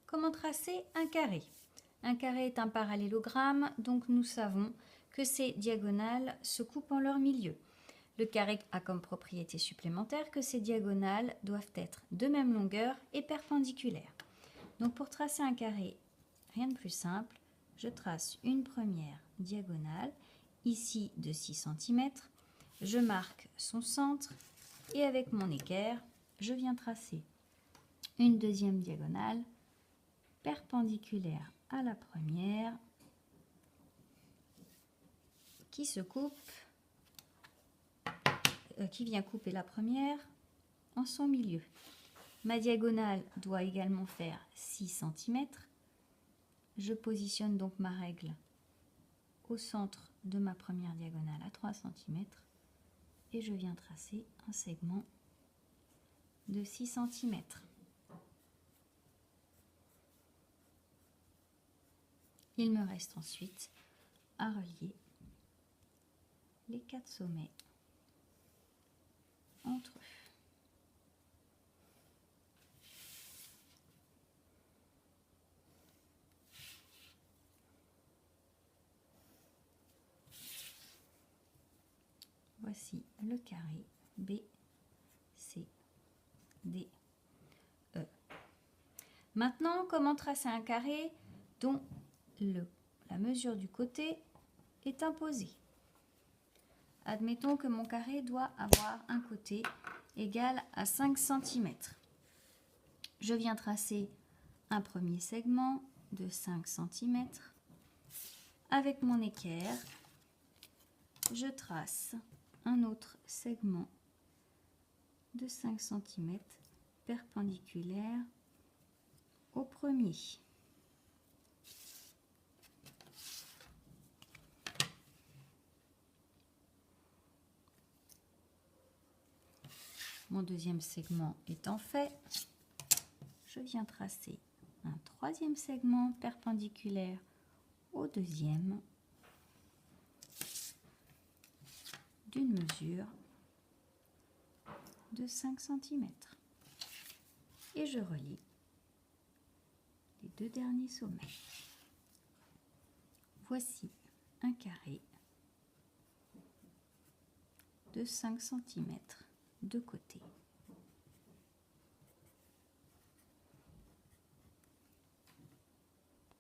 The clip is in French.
comment tracer un carré. Un carré est un parallélogramme, donc nous savons que ces diagonales se coupent en leur milieu. Le carré a comme propriété supplémentaire que ces diagonales doivent être de même longueur et perpendiculaires. Donc pour tracer un carré, rien de plus simple, je trace une première diagonale, ici de 6 cm, je marque son centre et avec mon équerre, je viens tracer une deuxième diagonale perpendiculaire à la première qui vient couper la première en son milieu. Ma diagonale doit également faire 6 cm. Je positionne donc ma règle au centre de ma première diagonale à 3 cm et je viens tracer un segment de 6 cm. Il me reste ensuite à relier les 4 sommets entre eux. Voici le carré B, C, D, E. Maintenant, comment tracer un carré dont la mesure du côté est imposée? Admettons que mon carré doit avoir un côté égal à 5 cm. Je viens tracer un premier segment de 5 cm. Avec mon équerre, je trace un autre segment de 5 cm perpendiculaire au premier. Mon deuxième segment étant fait, je viens tracer un troisième segment perpendiculaire au deuxième d'une mesure de 5 cm. Et je relie les deux derniers sommets. Voici un carré de 5 cm de côté.